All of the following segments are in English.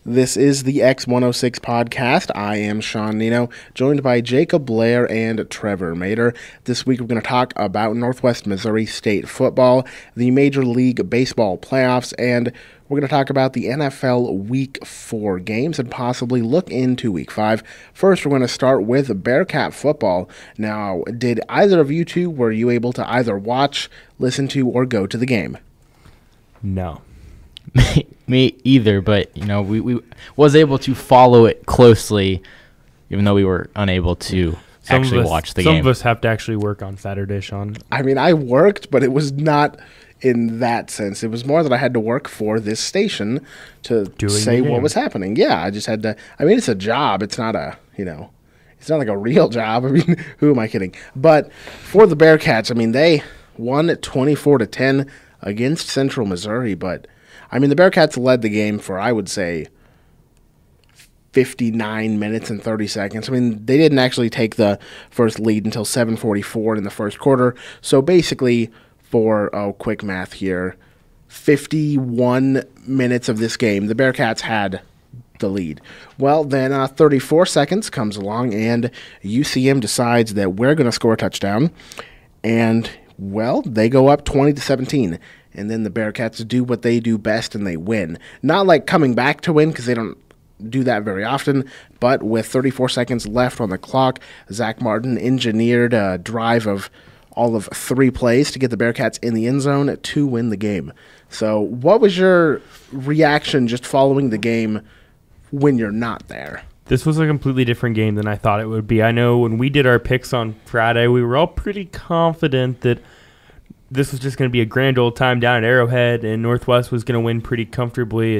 This is the X106 podcast. I am Sean Nino, joined by Jacob Blair and Trevor Mater. This week we're going to talk about Northwest Missouri State football, the Major League Baseball playoffs, and we're going to talk about the NFL Week 4 games and possibly look into Week 5. First, we're going to start with Bearcat football. Now, did either of you two, were you able to either watch, listen to, or go to the game? No. Me either, but we was able to follow it closely, even though we were unable to watch the game. Some of us have to actually work on Saturday, Sean. I mean, I worked, but it was not in that sense. It was more that I had to work for this station to say what was happening. Yeah, I just had to. I mean, it's a job. It's not a, it's not like a real job. I mean, who am I kidding? But for the Bearcats, I mean, they won 24-10 against Central Missouri, but I mean, the Bearcats led the game for, I would say, 59 minutes and 30 seconds. I mean, they didn't actually take the first lead until 7:44 in the first quarter. So basically, for quick math here, 51 minutes of this game, the Bearcats had the lead. Well, then 34 seconds comes along, and UCM decides that we're going to score a touchdown. And, well, they go up 20-17. And then the Bearcats do what they do best, and they win. Not like coming back to win, because they don't do that very often, but with 34 seconds left on the clock, Zach Martin engineered a drive of all of 3 plays to get the Bearcats in the end zone to win the game. So what was your reaction just following the game when you're not there? This was a completely different game than I thought it would be. I know when we did our picks on Friday, we were all pretty confident that this was just going to be a grand old time down at Arrowhead, and Northwest was going to win pretty comfortably.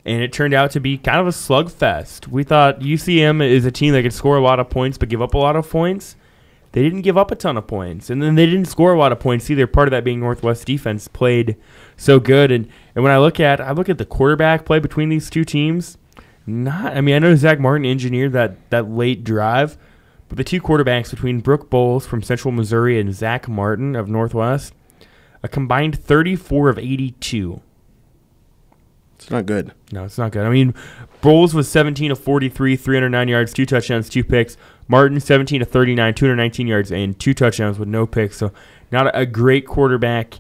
And it turned out to be kind of a slugfest. We thought UCM is a team that could score a lot of points but give up a lot of points. They didn't give up a ton of points, and then they didn't score a lot of points either. Part of that being Northwest defense played so good. And when I look at the quarterback play between these two teams, I know Zach Martin engineered that late drive, but the two quarterbacks between Brooke Bowles from Central Missouri and Zach Martin of Northwest, a combined 34 of 82. It's not good. No, it's not good. I mean, Bowles was 17 of 43, 309 yards, 2 touchdowns, 2 picks. Martin, 17 of 39, 219 yards, and 2 touchdowns with no picks. So not a great quarterback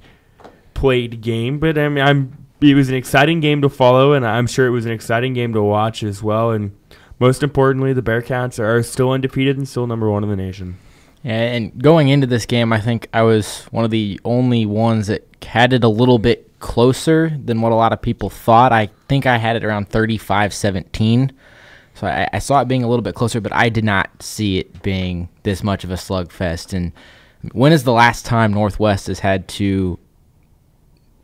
played game, but I mean, it was an exciting game to follow, and I'm sure it was an exciting game to watch as well. And most importantly, the Bearcats are still undefeated and still number 1 in the nation. Yeah, and going into this game, I think I was one of the only ones that had it a little bit closer than what a lot of people thought. I think I had it around 35-17. So I saw it being a little bit closer, but I did not see it being this much of a slugfest. And when is the last time Northwest has had to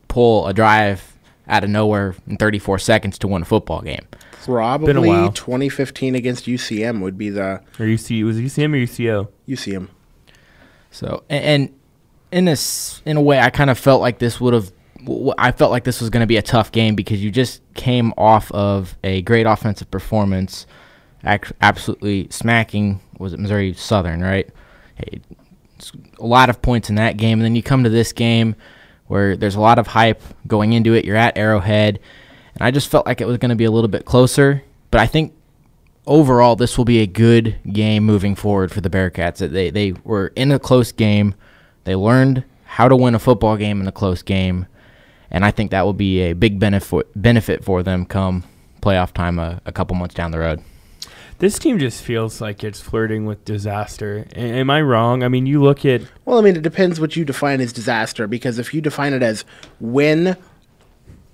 pull a drive out of nowhere in 34 seconds to win a football game? Probably 2015 against UCM would be the... was it UCM or UCO? UCM. So, and in a way, I kind of felt like this was going to be a tough game because you just came off of a great offensive performance, absolutely smacking, was it Missouri Southern, right? A lot of points in that game. And then you come to this game where there's a lot of hype going into it. You're at Arrowhead. And I just felt like it was going to be a little bit closer. But I think overall this will be a good game moving forward for the Bearcats. They were in a close game. They learned how to win a football game in a close game. And I think that will be a big benefit for them come playoff time a couple months down the road. This team just feels like it's flirting with disaster. Am I wrong? I mean, you look at... Well, I mean, it depends what you define as disaster, because if you define it as win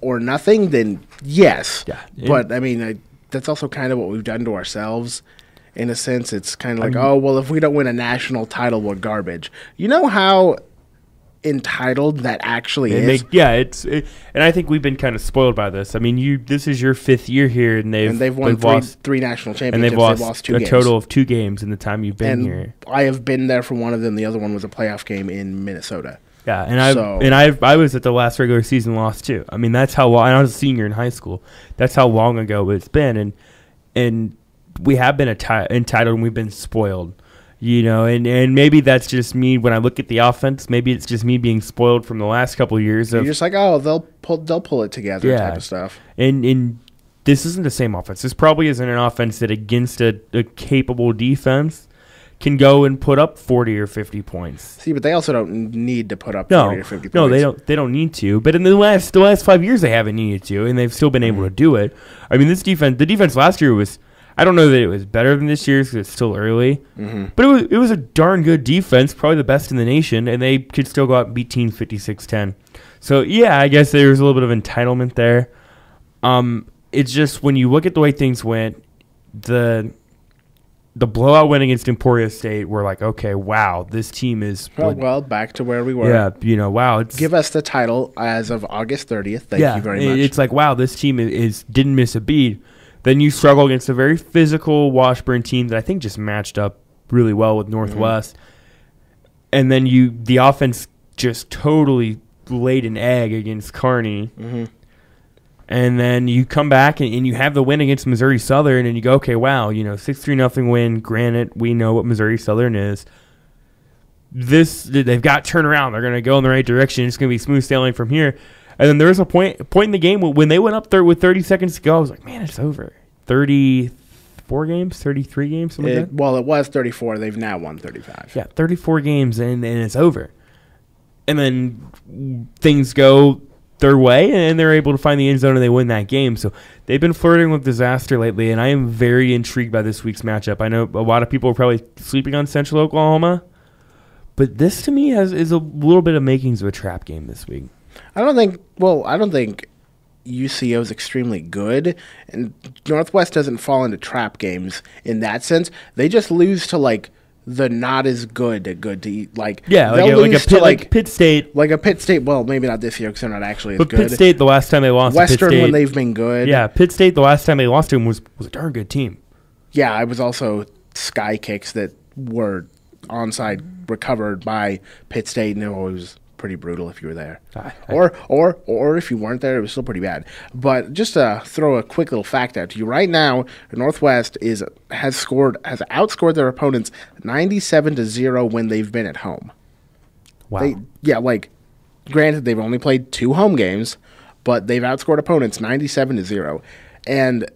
or nothing, then yes. Yeah. But, I mean, that's also kind of what we've done to ourselves. In a sense, it's kind of like, if we don't win a national title, we're garbage. You know how entitled that actually is? And I think we've been kind of spoiled by this. I mean, this is your 5th year here, and they've won three national championships. And they've lost 2 games. Total of 2 games in the time you've been here. I have been there for one of them. The other one was a playoff game in Minnesota. Yeah, I was at the last regular season loss too. I mean, that's how long. I was a senior in high school. That's how long ago it's been, and we have been entitled and we've been spoiled. And maybe that's just me when I look at the offense. Maybe it's just me being spoiled from the last couple of years. You're just like, they'll pull it together type of stuff. And this isn't the same offense. This probably isn't an offense that against a capable defense can go and put up 40 or 50 points. See, but they also don't need to put up 40 or 50 points. No, they don't need to. But in the last 5 years, they haven't needed to, and they've still been able to do it. I mean, the defense last year was, I don't know that it was better than this year's because it's still early, but it was a darn good defense, probably the best in the nation, and they could still go out and beat teams 56-10. So, yeah, I guess there's a little bit of entitlement there. It's just when you look at the way things went, the blowout win against Emporia State, we're like, okay, wow, this team is... Well, back to where we were. Yeah, wow. Give us the title as of August 30th. Thank you very much. It's like, wow, this team didn't miss a beat. Then you struggle against a very physical Washburn team that I think just matched up really well with Northwest. And then the offense just totally laid an egg against Kearney. And then you come back and you have the win against Missouri Southern, and you go, okay, wow, 6-3-0 win. Granted, we know what Missouri Southern is. They've got turnaround. They're going to go in the right direction. It's going to be smooth sailing from here. And then there was a point in the game when they went up there with 30 seconds to go. I was like, man, it's over. 34 games, 33 games, something like that? Well, it was 34. They've now won 35. Yeah, 34 games, and it's over. And then things go their way, and they're able to find the end zone, and they win that game. So they've been flirting with disaster lately, and I am very intrigued by this week's matchup. I know a lot of people are probably sleeping on Central Oklahoma, but this to me is a little bit of makings of a trap game this week. I don't think UCO is extremely good, and Northwest doesn't fall into trap games in that sense. They just lose to the not as good to eat. Like Pitt State. Like a Pitt State, well, maybe not this year because they're not actually as good. But Pitt State, the last time they lost Western, to Pitt State, when they've been good. Yeah, Pitt State, the last time they lost to him was a darn good team. Yeah, it was also sky kicks that were onside recovered by Pitt State, and it was pretty brutal if you were there. Or if you weren't there, it was still pretty bad. But just to throw a quick little fact out to you, right now, Northwest has outscored their opponents 97-0 when they've been at home. Wow. Granted, they've only played 2 home games, but they've outscored opponents 97-0. And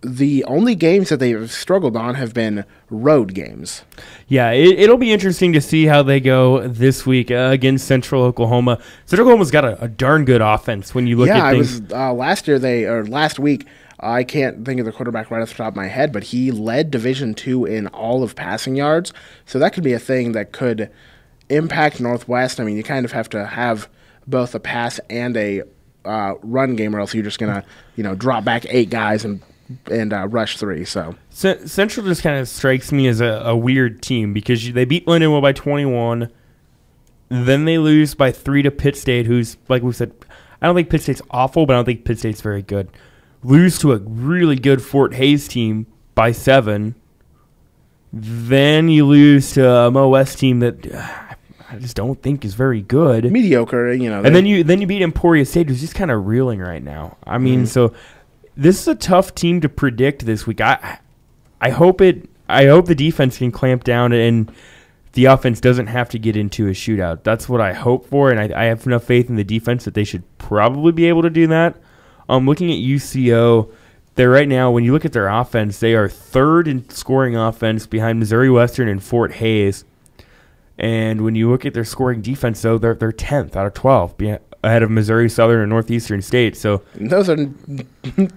the only games that they've struggled on have been road games. Yeah, it'll be interesting to see how they go this week against Central Oklahoma. Central Oklahoma's got a darn good offense when you look at things. Last week, I can't think of the quarterback right off the top of my head, but he led Division II in all of passing yards. So that could be a thing that could impact Northwest. I mean, you kind of have to have both a pass and a run game, or else you're just going to drop back 8 guys and rush 3. So Central just kind of strikes me as a weird team because they beat Lindenwood by 21, then they lose by 3 to Pitt State, who's, like we said, I don't think Pitt State's awful, but I don't think Pitt State's very good. Lose to a really good Fort Hays team by 7. Then you lose to a Mo West team that I just don't think is very good. Mediocre, And then you beat Emporia State, who's just kind of reeling right now. I mean, so this is a tough team to predict this week. I hope the defense can clamp down and the offense doesn't have to get into a shootout. That's what I hope for, and I have enough faith in the defense that they should probably be able to do that. Looking at UCO, they're right now, when you look at their offense, they are 3rd in scoring offense behind Missouri Western and Fort Hays. And when you look at their scoring defense, though, they're 10th out of 12, ahead of Missouri Southern and Northeastern State. So those are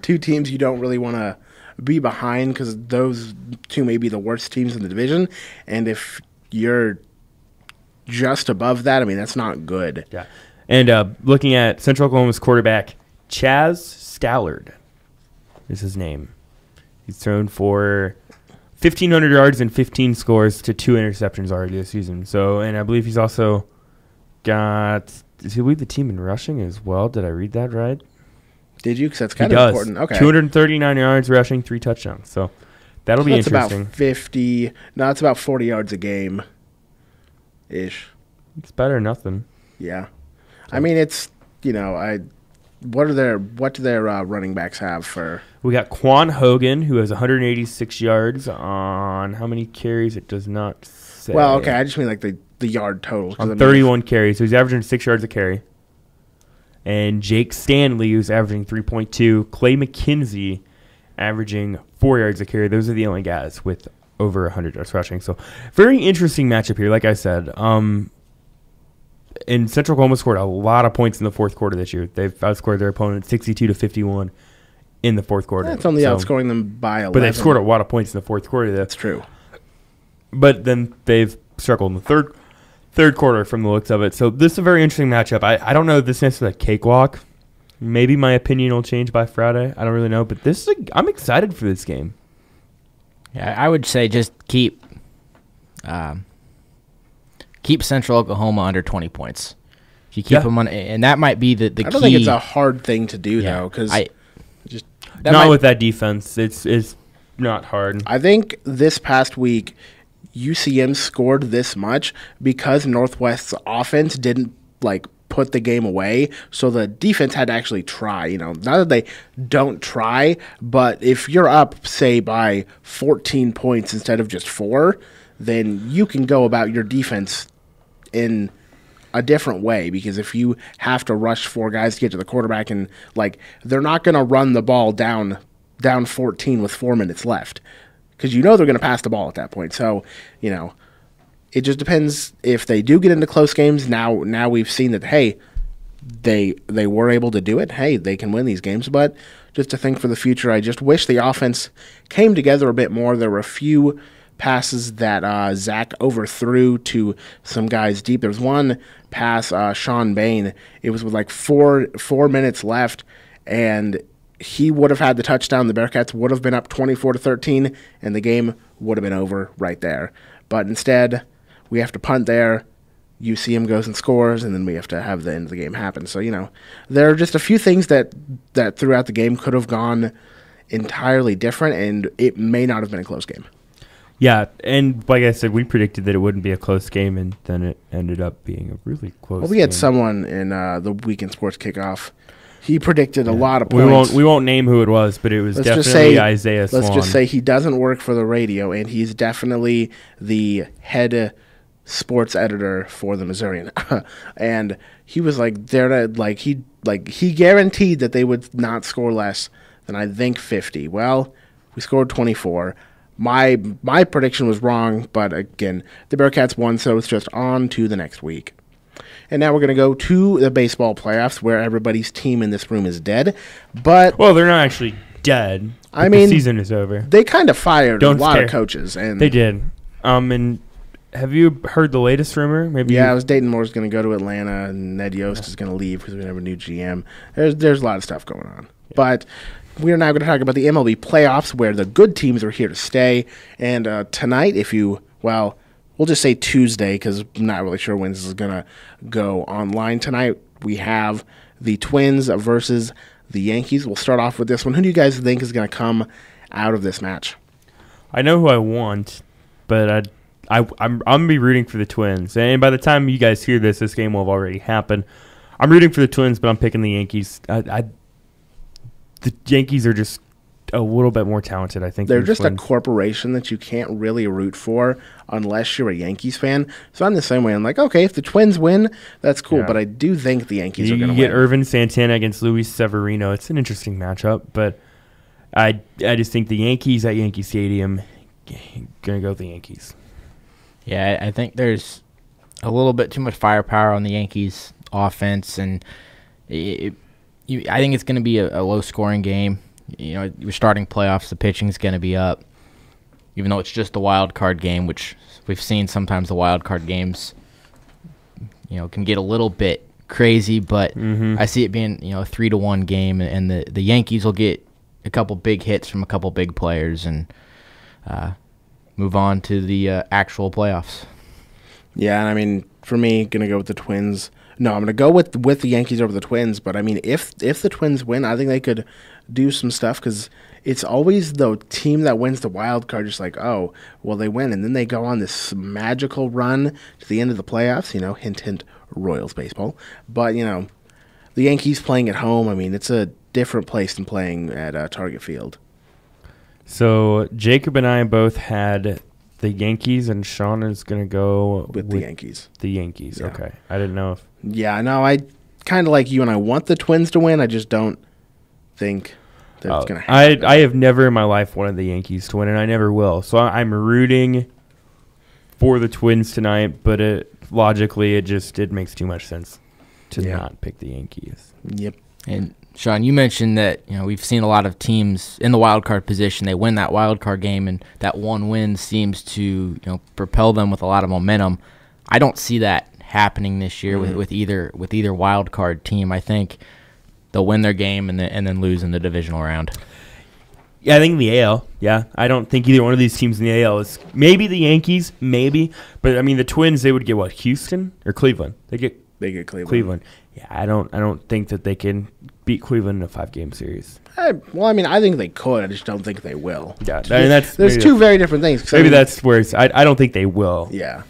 2 teams you don't really want to be behind because those 2 may be the worst teams in the division. And if you're just above that, I mean, that's not good. Yeah. And looking at Central Oklahoma's quarterback, Chaz Stallard is his name. He's thrown for 1,500 yards and 15 scores to 2 interceptions already this season. So, and I believe he's also got... Does he lead the team in rushing as well? Did I read that right? Did you? Because that's kind of important. Okay. 239 yards rushing, 3 touchdowns. So that'll be interesting. About 50. No, it's about 40 yards a game ish. It's better than nothing. Yeah. I mean, it's, what do their running backs have for? We got Quan Hogan, who has 186 yards on how many carries? It does not say. Well, okay. I just mean the yard total. On 31 carries. So he's averaging 6 yards a carry. and Jake Stanley, who's averaging 3.2, Clay McKenzie averaging 4 yards a carry. Those are the only guys with over 100 yards rushing. So very interesting matchup here. Like I said, and Central Oklahoma scored a lot of points in the fourth quarter this year. They've outscored their opponent 62-51 in the fourth quarter. That's only outscoring them by 11. But they've scored a lot of points in the fourth quarter. That's true. But then they've struggled in the third quarter from the looks of it. So this is a very interesting matchup. I don't know if this is a cakewalk. Maybe my opinion will change by Friday. I don't really know. But I'm excited for this game. Yeah, I would say just keep Central Oklahoma under 20 points. If you keep them on, and that might be the key. I don't think it's a hard thing to do, though, because with that defense. It's not hard. I think this past week, UCM scored this much because Northwest's offense didn't put the game away, so the defense had to actually try. Not that they don't try, but if you're up, say, by 14 points instead of just 4, then you can go about your defense in a different way, because if you have to rush 4 guys to get to the quarterback and they're not going to run the ball down 14 with 4 minutes left, because they're going to pass the ball at that point. So, it just depends if they do get into close games. Now we've seen that, hey, they were able to do it. Hey, they can win these games. But just to think for the future, I just wish the offense came together a bit more. There were a few passes that Zach overthrew to some guys deep. There was one pass, Sean Bain. It was with 4 minutes left, and he would have had the touchdown. The Bearcats would have been up 24-13, and the game would have been over right there. But instead, we have to punt there. UCM goes and scores, and then we have to have the end of the game happen. So, there are just a few things that throughout the game could have gone entirely different, and it may not have been a close game. Yeah, and like I said, we predicted that it wouldn't be a close game, and then it ended up being a really close game. Well, we had someone in the Weekend Sports Kickoff. He predicted a lot of points. We won't name who it was, but it was definitely Isaiah Swan. Let's just say he doesn't work for the radio, and he's definitely the head sports editor for the Missourian. And he was he guaranteed that they would not score less than, I think, 50. Well, we scored 24. My prediction was wrong, but again, the Bearcats won, so it's just on to the next week. And now we're going to go to the baseball playoffs, where everybody's team in this room is dead. But they're not actually dead. The season is over. They kind of fired a lot of coaches, and they did. And have you heard the latest rumor? It was Dayton Moore's going to go to Atlanta, and Ned Yost is going to leave because we have a new GM. There's a lot of stuff going on, but we are now going to talk about the MLB playoffs, where the good teams are here to stay. And tonight, we'll just say Tuesday, because I'm not really sure when this is going to go online. Tonight, we have the Twins versus the Yankees. We'll start off with this one. Who do you guys think is going to come out of this match? I know who I want, but I'm going to be rooting for the Twins. And by the time you guys hear this game will have already happened. I'm rooting for the Twins, but I'm picking the Yankees. The Yankees are just a little bit more talented, I think. They're just a corporation that you can't really root for unless you're a Yankees fan. So I'm the same way. I'm like, okay, if the Twins win, that's cool. Yeah. But I do think the Yankees are going to win. You get Irvin Santana against Luis Severino. It's an interesting matchup, but I just think the Yankees at Yankee Stadium, going to go with the Yankees. Yeah, I think there's a little bit too much firepower on the Yankees offense, and I think it's going to be a low-scoring game. You're starting playoffs, the pitching's going to be up, even though it's just a wild card game, which we've seen sometimes the wild card games, can get a little bit crazy, but I see it being, a 3-1 game, and the Yankees will get a couple big hits from a couple big players and move on to the actual playoffs. Yeah, and for me, going to go with the Twins. No, I'm going to go with the Yankees over the Twins, but if the Twins win, I think they could do some stuff, because it's always the team that wins the wild card just oh, well, they win, and then they go on this magical run to the end of the playoffs, hint, hint, Royals baseball. But, the Yankees playing at home, it's a different place than playing at Target Field. So Jacob and I both had the Yankees, and Sean is going to go with the Yankees. The Yankees, yeah. Okay. I didn't know if... Yeah, no, I kind of like you and I want the Twins to win. I just don't think that it's going to happen. I have never in my life wanted the Yankees to win, and I never will. So I'm rooting for the Twins tonight, but logically it makes too much sense to not pick the Yankees. Yep. And Sean, you mentioned that we've seen a lot of teams in the wild card position. They win that wild card game, and that one win seems to propel them with a lot of momentum. I don't see that happening this year with either wild card team. I think they'll win their game and then lose in the divisional round. Yeah, I think in the AL. Yeah, I don't think either one of these teams in the AL is maybe the Yankees, maybe, but I mean the Twins. They would get what, Houston or Cleveland? They get Cleveland. Yeah, I don't think that they can beat Cleveland in a 5-game series. Well, I mean, I think they could. I just don't think they will. Yeah, I mean, there's two very different things. Maybe that's where I don't think they will. Yeah.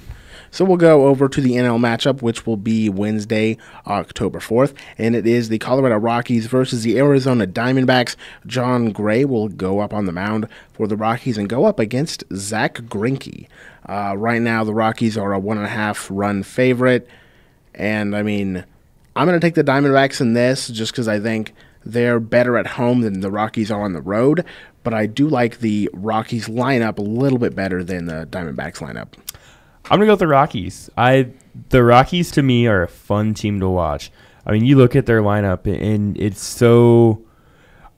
So we'll go over to the NL matchup, which will be Wednesday, October 4th, and it is the Colorado Rockies versus the Arizona Diamondbacks. John Gray will go up on the mound for the Rockies and go up against Zach Greinke. Right now, the Rockies are a 1.5-run favorite, and I mean, I'm going to take the Diamondbacks in this just because I think they're better at home than the Rockies are on the road, but I do like the Rockies lineup a little bit better than the Diamondbacks lineup. I'm going to go with the Rockies. The Rockies, to me, are a fun team to watch. I mean, you look at their lineup, and it's so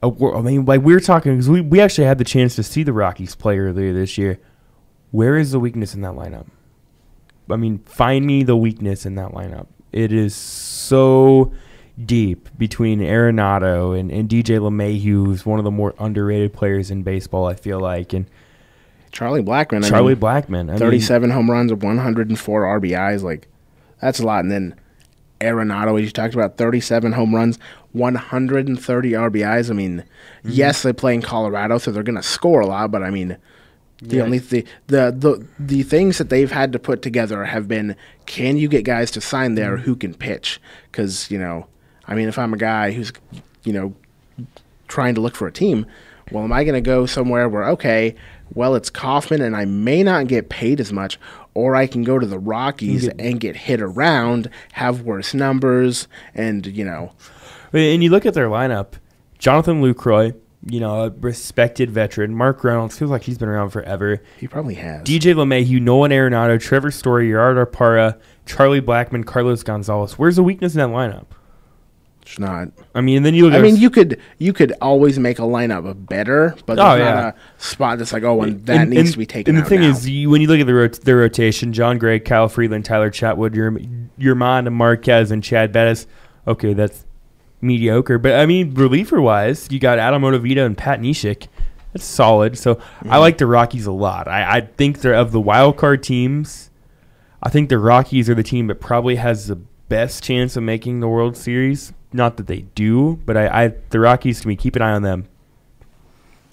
I mean, like we were talking, because we actually had the chance to see the Rockies play earlier this year. Where is the weakness in that lineup? I mean, find me the weakness in that lineup. It is so deep between Arenado and DJ LeMahieu, who's one of the more underrated players in baseball, I feel like, and Charlie Blackmon. 37 home runs of 104 RBIs. Like, that's a lot. And then Arenado, as you talked about, 37 home runs, 130 RBIs. I mean, yes, they play in Colorado, so they're going to score a lot. But I mean, the things that they've had to put together have been: can you get guys to sign there who can pitch? Because I mean, if I'm a guy who's trying to look for a team, well, am I going to go somewhere where well, it's Kauffman, and I may not get paid as much, or I can go to the Rockies and get hit around, have worse numbers, and, And you look at their lineup, Jonathan Lucroy, a respected veteran. Mark Reynolds feels like he's been around forever. He probably has. DJ LeMahieu, Nolan Arenado, Trevor Story, Gerardo Parra, Charlie Blackmon, Carlos Gonzalez. Where's the weakness in that lineup? It's not. I mean, then you look. I mean, you could always make a lineup better, but there's not a spot that's like, needs to be taken out. And the thing is, when you look at their rotation, John Gray, Kyle Freeland, Tyler Chatwood, Yermán Marquez, and Chad Bettis. Okay, that's mediocre, but I mean, reliever-wise, you got Adam Ottavino and Pat Neshek. That's solid. So I like the Rockies a lot. I think they're of the wild card teams. I think the Rockies are the team that probably has the best chance of making the World Series. Not that they do, but the Rockies, to me, keep an eye on them.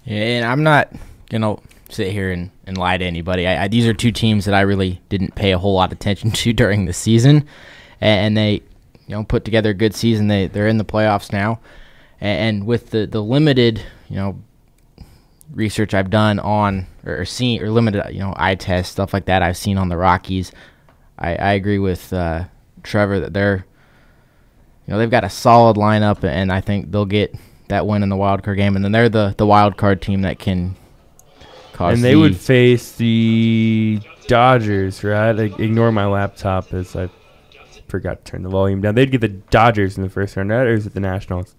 Yeah, and I'm not going to sit here and lie to anybody. These are two teams that I really didn't pay a whole lot of attention to during the season, and they put together a good season. They're in the playoffs now, and with the limited research I've done on or seen, or limited eye test stuff like that I've seen on the Rockies, I agree with Trevor that they're they've got a solid lineup, and I think they'll get that win in the wild card game, and then they're the wild card team that can cause. And they would face the Dodgers, right? Ignore my laptop as I forgot to turn the volume down. They'd get the Dodgers in the first round, right? Or is it the Nationals?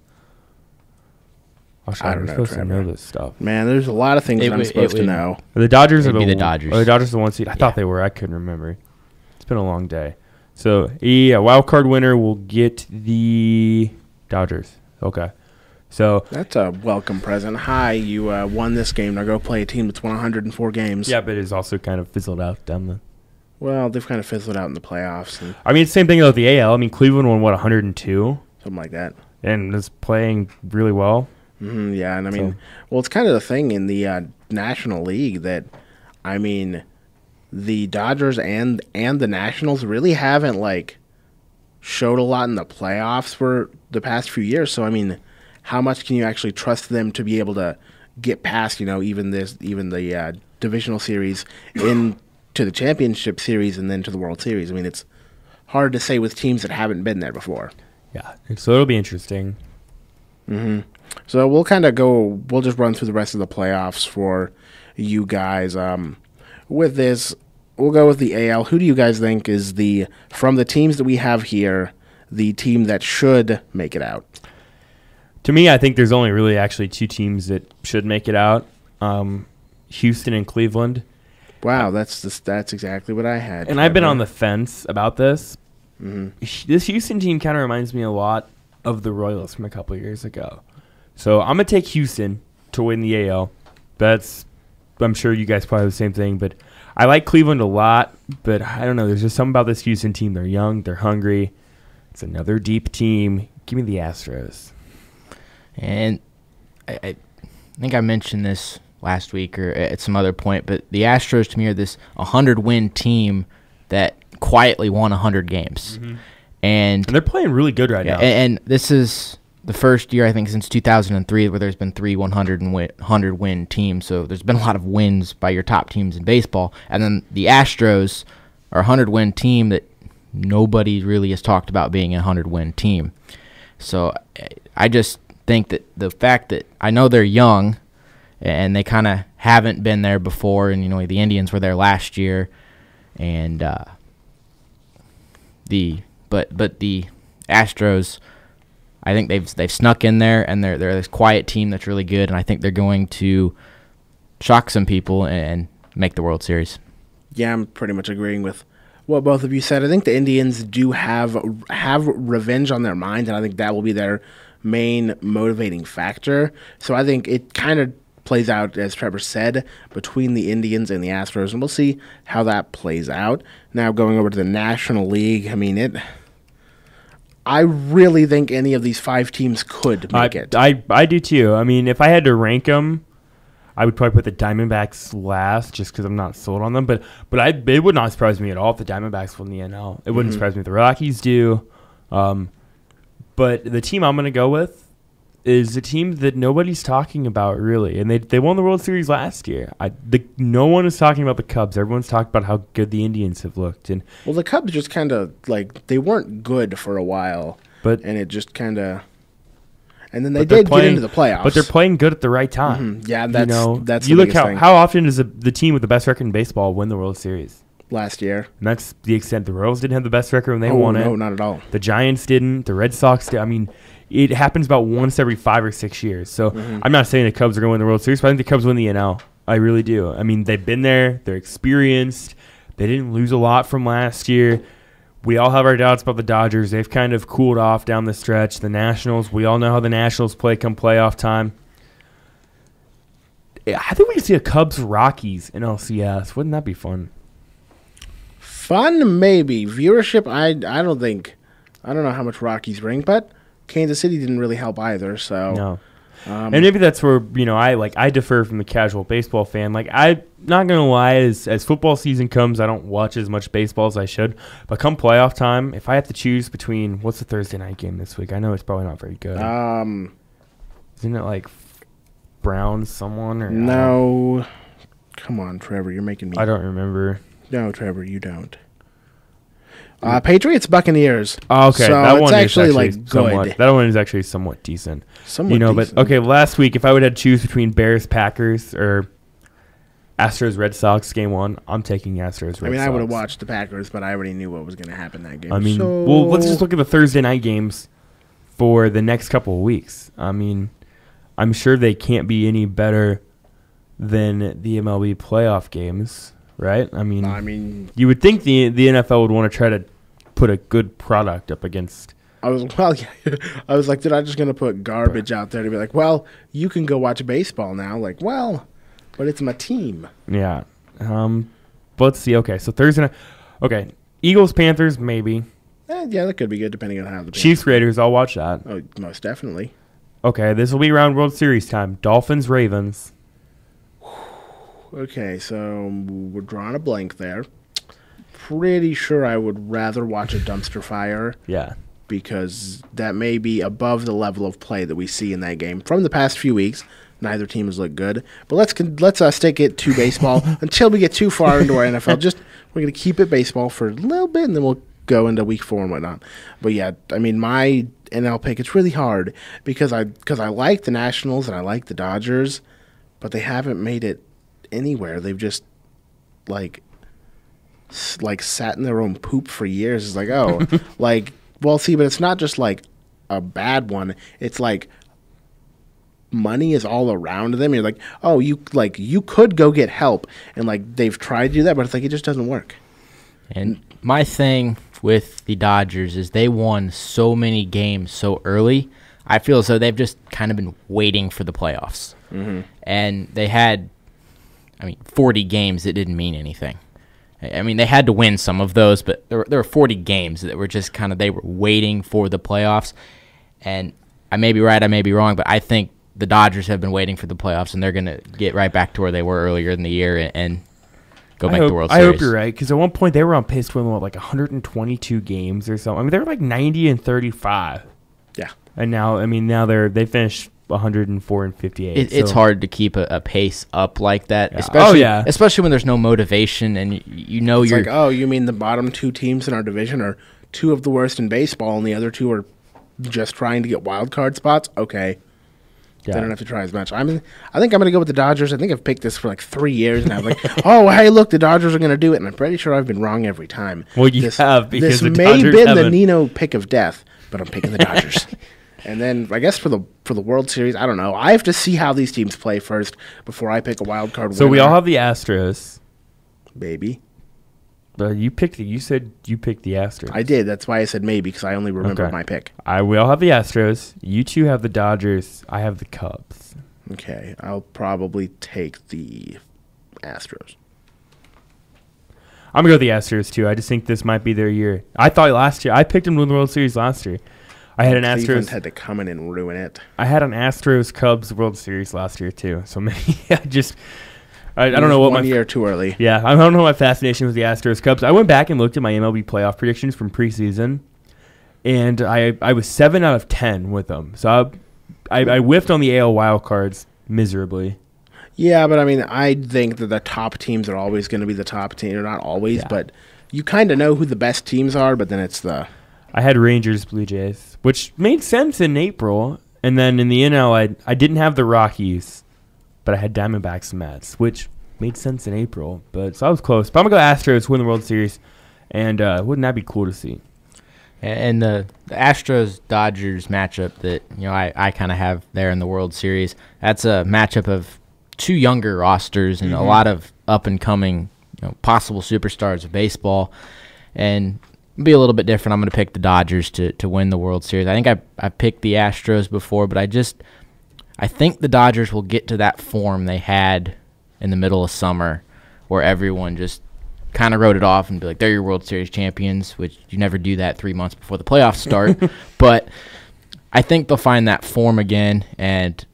I don't know. Supposed to know this stuff. Man, there's a lot of things I'm supposed to know. The Dodgers are the Dodgers. Are the Dodgers the one seed? I thought they were. I couldn't remember. It's been a long day. So, wild card winner will get the Dodgers. Okay. So that's a welcome present. Hi, you won this game. Now go play a team that's won 104 games. Yeah, but it's also kind of fizzled out down the. Well, they've kind of fizzled out in the playoffs. I mean, same thing with the AL. I mean, Cleveland won, 102? Something like that. And is playing really well. Yeah, and I mean, well, it's kind of the thing in the National League that, I mean, the Dodgers and the Nationals really haven't showed a lot in the playoffs for the past few years. So I mean, how much can you actually trust them to be able to get past even the divisional series into the championship series and then to the World Series? I mean, it's hard to say with teams that haven't been there before. Yeah, so it'll be interesting. So we'll kind of go. We'll just run through the rest of the playoffs for you guys. With this, we'll go with the AL. Who do you guys think is from the teams that we have here, the team that should make it out? To me, I think there's only really actually two teams that should make it out: Houston and Cleveland. Wow, that's exactly what I had. And I've been on the fence about this. This Houston team kind of reminds me a lot of the Royals from a couple of years ago. So I'm going to take Houston to win the AL. I'm sure you guys probably have the same thing, but I like Cleveland a lot, but I don't know. There's just something about this Houston team. They're young. They're hungry. It's another deep team. Give me the Astros. And I think I mentioned this last week or at some other point, but the Astros to me are this 100-win team that quietly won 100 games. And they're playing really good right now. And this is the first year, I think, since 2003 where there's been 3 100-win teams. So there's been a lot of wins by your top teams in baseball. And then the Astros are a 100-win team that nobody really has talked about being a 100-win team. So I just think that the fact that I know they're young and they kind of haven't been there before, and the Indians were there last year, and the Astros, I think they've snuck in there, and they're this quiet team that's really good, and I think they're going to shock some people and make the World Series. Yeah, I'm pretty much agreeing with what both of you said. I think the Indians do have revenge on their mind, and I think that will be their main motivating factor. So I think it kind of plays out, as Trevor said, between the Indians and the Astros, and we'll see how that plays out. Now going over to the National League, I really think any of these 5 teams could make it. I do too. I mean, if I had to rank them, I would probably put the Diamondbacks last just because I'm not sold on them. But it would not surprise me at all if the Diamondbacks won the NL. It wouldn't surprise me if the Rockies do. But the team I'm going to go with is a team that nobody's talking about, really. And they won the World Series last year. No one is talking about the Cubs. Everyone's talking about how good the Indians have looked. And well, the Cubs just kind of, they weren't good for a while. And it just kind of... And then they did get into the playoffs. But they're playing good at the right time. Yeah, that's you look how often does the team with the best record in baseball win the World Series? Last year. And that's the extent. The Royals didn't have the best record when they won it. No, not at all. The Giants didn't. The Red Sox did. I mean, it happens about once every 5 or 6 years. So I'm not saying the Cubs are going to win the World Series, but I think the Cubs win the NL. I really do. I mean, they've been there. They're experienced. They didn't lose a lot from last year. We all have our doubts about the Dodgers. They've kind of cooled off down the stretch. The Nationals, we all know how the Nationals play come playoff time. I think we could see a Cubs-Rockies in LCS. Wouldn't that be fun? Fun, maybe. Viewership, I don't know how much Rockies bring, but Kansas City didn't really help either. So no. And maybe that's where I defer from the casual baseball fan. I'm not gonna lie, as football season comes, I don't watch as much baseball as I should. But come playoff time, if I have to choose between what's the Thursday night game this week, I know it's probably not very good. Isn't it Browns someone or no? Come on, Trevor, you're making me. I don't remember. No, Trevor, you don't. Patriots Buccaneers. Oh, okay, so that one is actually good. That one is actually somewhat decent. Decent. But okay, last week if I would have to choose between Bears Packers or Astros Red Sox game 1, I'm taking Astros Red Sox. I would have watched the Packers, but I already knew what was going to happen that game. Well, let's just look at the Thursday night games for the next couple of weeks. I'm sure they can't be any better than the MLB playoff games. Right? You would think the NFL would want to try to put a good product up against. I was like, they're not just going to put garbage out there to be like, well, you can go watch baseball now. But it's my team. Yeah. Let's see. Okay, so Thursday night. Okay, Eagles Panthers maybe. Yeah, that could be good depending on how the Chiefs Raiders. I'll watch that. Oh, most definitely. Okay, this will be around World Series time. Dolphins Ravens. Okay, so we're drawing a blank there. Pretty sure I would rather watch a dumpster fire. Yeah. Because that may be above the level of play that we see in that game. From the past few weeks, neither team has looked good. But let's stick it to baseball until we get too far into our NFL. We're going to keep it baseball for a little bit, and then we'll go into week 4 and whatnot. But yeah, I mean, my NL pick, it's really hard because I like the Nationals and I like the Dodgers, but they haven't made it anywhere. They've just like sat in their own poop for years. It's like, oh, like, well, see, but it's not just like a bad one. It's like money is all around them. You're like, oh, you could go get help, and like they've tried to do that, but it's like it just doesn't work. And my thing with the Dodgers is they won so many games so early. I feel as though they've just kind of been waiting for the playoffs. Mm-hmm. And they had, 40 games that didn't mean anything. I mean, they had to win some of those, but there were 40 games that were just they were waiting for the playoffs. And I may be right, I may be wrong, but I think the Dodgers have been waiting for the playoffs, and they're going to get right back to where they were earlier in the year and go back to the World Series. I hope you're right, because at one point they were on pace to win, 122 games or something. I mean, they were like 90-35. Yeah. And now, they finished 104-58. It's hard to keep a pace up like that, yeah. Especially when there's no motivation and you're like, oh, you mean the bottom 2 teams in our division are 2 of the worst in baseball, and the other 2 are just trying to get wild card spots? Okay. Yeah. They don't have to try as much. I think I'm going to go with the Dodgers. I think I've picked this for like 3 years now. Like, oh, hey, look, the Dodgers are going to do it, and I'm pretty sure I've been wrong every time. Well, you have, because this the may Dodgers have been the Nino pick of death, but I'm picking the Dodgers. And then I guess for the World Series, I don't know. I have to see how these teams play first before I pick a wild card winner. So we all have the Astros, baby. You said you picked the Astros. I did. That's why I said maybe, because I only remember my pick. We all have the Astros. You 2 have the Dodgers. I have the Cubs. Okay, I'll probably take the Astros. I'm going to go with the Astros, too. I just think this might be their year. I thought last year. I picked them to win the World Series last year. I had an Cleveland Astros. Had to come in and ruin it. I had an Astros Cubs World Series last year, too. So maybe I don't know what 1 year too early. Yeah, I don't know my fascination with the Astros Cubs. I went back and looked at my MLB playoff predictions from preseason, and I was 7 out of 10 with them. So I whiffed on the AL wild cards miserably. Yeah, but I think that the top teams are always going to be the top team. Or not always, but you kind of know who the best teams are, but then it's the... I had Rangers, Blue Jays, which made sense in April. And then in the NL, I didn't have the Rockies, but I had Diamondbacks and Mets, which made sense in April. So I was close. But I'm going to go Astros, win the World Series. And wouldn't that be cool to see? And the Astros-Dodgers matchup that I kind of have there in the World Series, that's a matchup of 2 younger rosters and a lot of up-and-coming possible superstars of baseball. And be a little bit different. I'm going to pick the Dodgers to win the World Series. I think I picked the Astros before, but I think the Dodgers will get to that form they had in the middle of summer where everyone just kind of wrote it off and be like, they're your World Series champions, which you never do that 3 months before the playoffs start. But I think they'll find that form again, and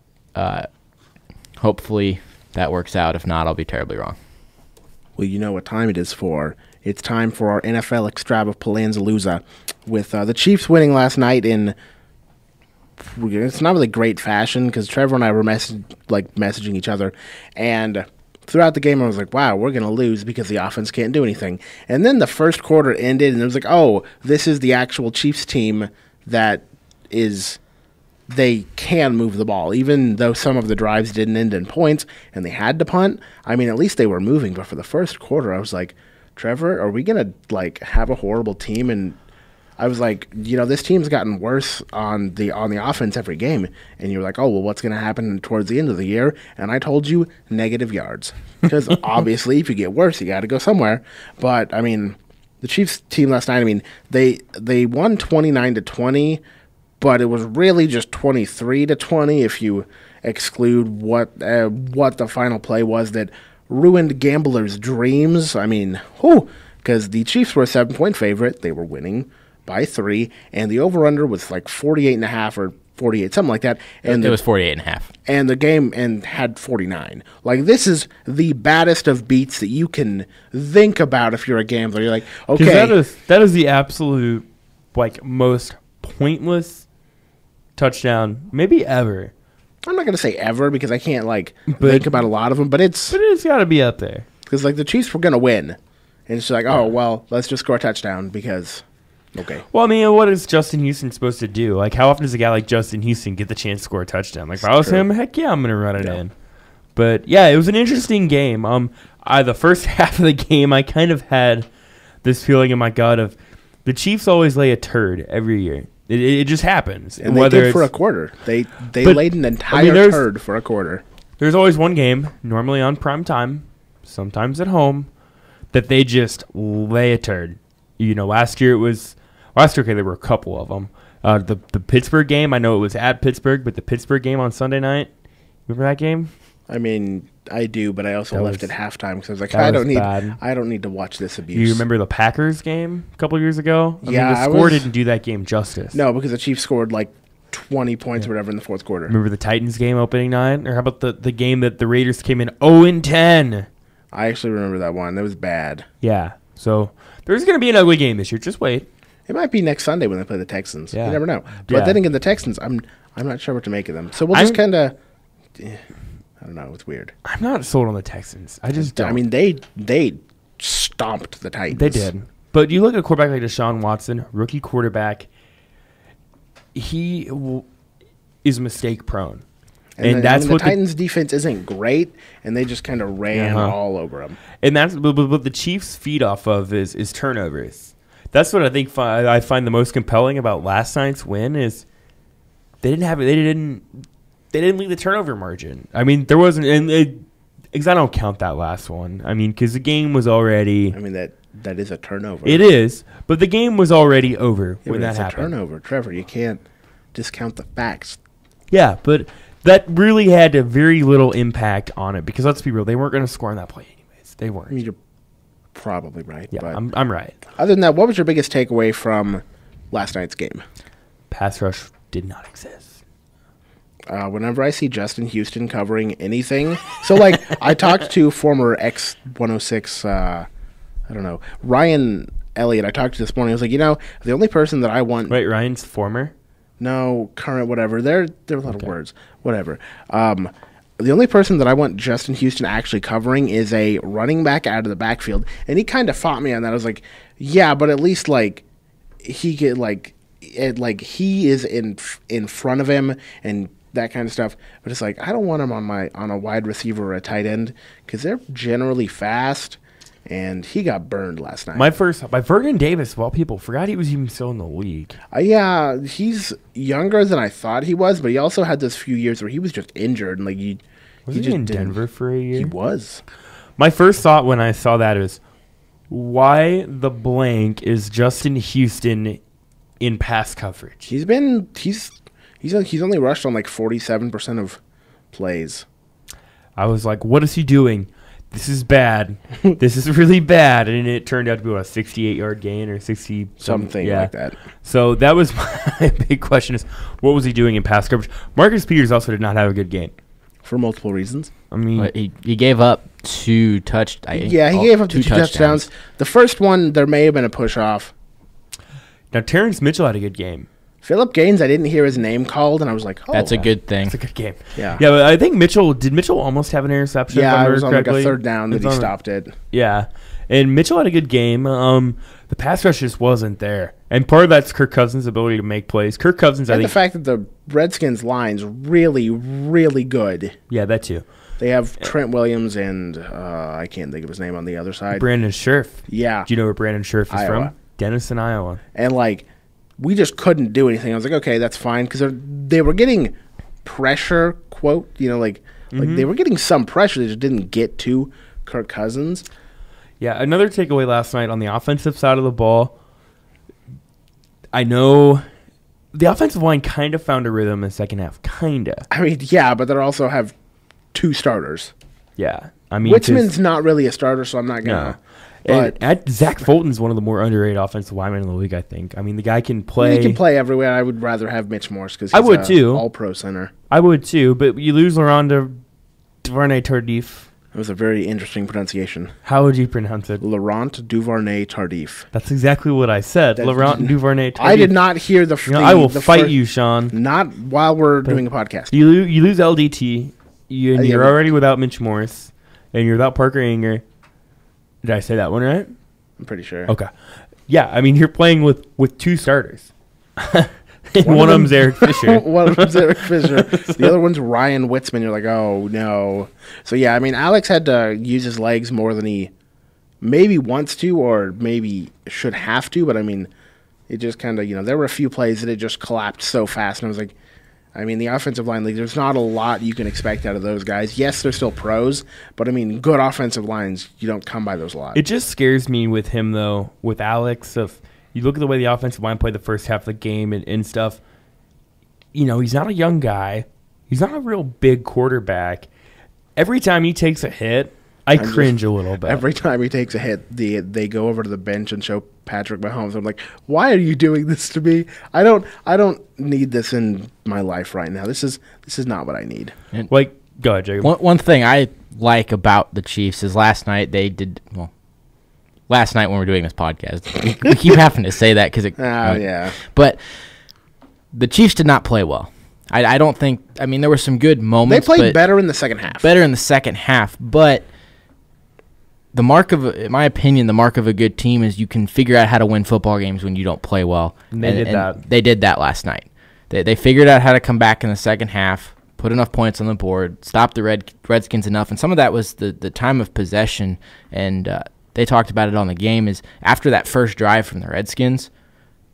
hopefully that works out. If not, I'll be terribly wrong. Well, you know what time it is for. It's time for our NFL Extravaganza with the Chiefs winning last night in, it's not really great fashion because Trevor and I were messaging each other, and throughout the game I was like, wow, we're going to lose because the offense can't do anything. And then the first quarter ended, and it was like, oh, this is the actual Chiefs team that is... They can move the ball, even though some of the drives didn't end in points and they had to punt. At least they were moving. But for the first quarter, I was like, Trevor, are we going to have a horrible team? And I was like, this team's gotten worse on the offense every game. And you're like, oh, well, what's going to happen towards the end of the year? And I told you negative yards. Because obviously, if you get worse, you got to go somewhere. But, the Chiefs team last night, they won 29-20. But it was really just 23-20 if you exclude what the final play was that ruined gamblers' dreams. Because the Chiefs were a 7-point favorite. They were winning by 3, and the over-under was like 48.5 or 48, something like that. And it was 48.5. And the game had 49. This is the baddest of beats that you can think about if you're a gambler. You're like, okay. That is the absolute, most pointless touchdown maybe ever. I'm not going to say ever because I can't think about a lot of them, but it's got to be up there. Because the Chiefs were going to win. And it's like, oh, well, let's just score a touchdown because Okay. Well, I mean, what is Justin Houston supposed to do? Like, how often does a guy like Justin Houston get the chance to score a touchdown? Like, if I was him, heck yeah, I'm going to run it in. But, yeah, it was an interesting game. The first half of the game, I kind of had this feeling in my gut of the Chiefs always lay a turd every year. It just happens. And they did for a quarter. They laid an entire turd for a quarter. There's always one game, normally on prime time, sometimes at home, that they just lay a turd. You know, last year, okay, there were a couple of them. The Pittsburgh game, I know it was at Pittsburgh, but the Pittsburgh game on Sunday night, remember that game? I mean, I do, but I also left at halftime because I was like, I don't need to watch this abuse. You remember the Packers game a couple years ago? I mean, the score didn't do that game justice. No, because the Chiefs scored like 20 points or whatever in the fourth quarter. Remember the Titans game opening night? Or how about the game that the Raiders came in 0-10? I actually remember that one. That was bad. Yeah, so there's going to be an ugly game this year. Just wait. It might be next Sunday when they play the Texans. Yeah. You never know. But then again, the Texans, I'm not sure what to make of them. So we'll just kind of, I don't know. It's weird. I'm not sold on the Texans. I just don't. I mean, they stomped the Titans. They did. But you look at a quarterback like Deshaun Watson, rookie quarterback. He is mistake prone. And that's what the Titans' defense isn't great, and they just kind of ran all over them. And that's what the Chiefs feed off of is turnovers. That's what I think I find the most compelling about last night's win is they didn't lead the turnover margin. I mean, there wasn't, because I don't count that last one. I mean, because the game was already. I mean that is a turnover. It is, but the game was already over when that happened. It's a turnover, Trevor. You can't discount the facts. Yeah, but that really had a very little impact on it because let's be real, they weren't going to score on that play anyways. They weren't. I mean, you're probably right. Yeah, but I'm right. Other than that, what was your biggest takeaway from last night's game? Pass rush did not exist. Whenever I see Justin Houston covering anything, so like I talked to former X106, Ryan Elliott. I talked to this morning. I was like, the only person that I want. Wait, Ryan's former? No, current, whatever. There are a lot of words. Whatever. The only person that I want Justin Houston actually covering is a running back out of the backfield, and he kind of fought me on that. I was like, yeah, but at least like he get he is in front of him and that kind of stuff. But it's like I don't want him on a wide receiver or a tight end because they're generally fast. And he got burned last night. By Vernon Davis, of all people, forgot he was even still in the league. Yeah, he's younger than I thought he was, but he also had those few years where he was just injured. And he just in Denver for a year? He was. My first thought when I saw that is, why the blank is Justin Houston in pass coverage? He's only rushed on like 47% of plays. I was like, what is he doing? This is bad. This is really bad. And it turned out to be a 68-yard gain or 60 something like that. So that was my big question is, what was he doing in pass coverage? Marcus Peters also did not have a good game. For multiple reasons. I mean, he gave up two touchdowns. Yeah, he gave up two touchdowns. The first one, there may have been a push-off. Now, Terrence Mitchell had a good game. Phillip Gaines, I didn't hear his name called, and I was like, oh. That's a good thing. That's a good game. Yeah. Yeah, but I think did Mitchell almost have an interception? Yeah, it was on like a third down that he stopped it. Yeah, and Mitchell had a good game. The pass rush just wasn't there. And part of that's Kirk Cousins' ability to make plays. Kirk Cousins, I think. the fact that the Redskins' line's really, really good. Yeah, that too. They have Trent Williams and I can't think of his name on the other side. Brandon Scherf. Yeah. Do you know where Brandon Scherf is Iowa. from? Denison, Iowa. And we just couldn't do anything. I was like, okay, that's fine, because they were getting pressure, quote, they were getting some pressure. They just didn't get to Kirk Cousins. Yeah, another takeaway last night on the offensive side of the ball. I know the offensive line kind of found a rhythm in the second half, kind of. I mean, yeah, but they also have two starters. Yeah, I mean, Witzman's not really a starter, so I'm not gonna. No. And Zach Fulton's one of the more underrated offensive linemen in the league, I think. I mean, the guy can play. He can play everywhere. I would rather have Mitch Morse because I would too. All-pro center. I would too, but you lose Laurent Duvernay-Tardif. It was a very interesting pronunciation. How would you pronounce it? Laurent Duvernay-Tardif. That's exactly what I said. Laurent Duvernay-Tardif. I did not hear the. I will fight you, Sean. Not while we're doing a podcast. You lose LDT. You're already without Mitch Morse, and you're without Parker Anger. Did I say that one right? I'm pretty sure. Okay. Yeah, I mean, you're playing with two starters. One of them's Eric Fisher. One of them's Eric Fisher. The other one's Ryan Witzman. You're like, oh, no. So, yeah, I mean, Alex had to use his legs more than he maybe wants to or maybe should have to. But, I mean, it just kind of, there were a few plays that it just collapsed so fast. And I was like, I mean, the offensive line league, there's not a lot you can expect out of those guys. Yes, they're still pros. But, I mean, good offensive lines, you don't come by those a lot. It just scares me with him, though, with Alex, of – you look at the way the offensive line played the first half of the game and stuff. He's not a young guy. He's not a real big quarterback. Every time he takes a hit, I cringe a little bit. Every time he takes a hit, they go over to the bench and show Patrick Mahomes. I'm like, why are you doing this to me? I don't need this in my life right now. This is not what I need. And go ahead, Jacob. One thing I like about the Chiefs is last night when we're doing this podcast, we keep having to say that because it. Yeah. But the Chiefs did not play well. I don't think. I mean, there were some good moments. They played better in the second half. But in my opinion, the mark of a good team is you can figure out how to win football games when you don't play well. And they did that. They did that last night. They figured out how to come back in the second half, put enough points on the board, stop the Redskins enough, and some of that was the time of possession and. They talked about it on the game, is after that first drive from the Redskins,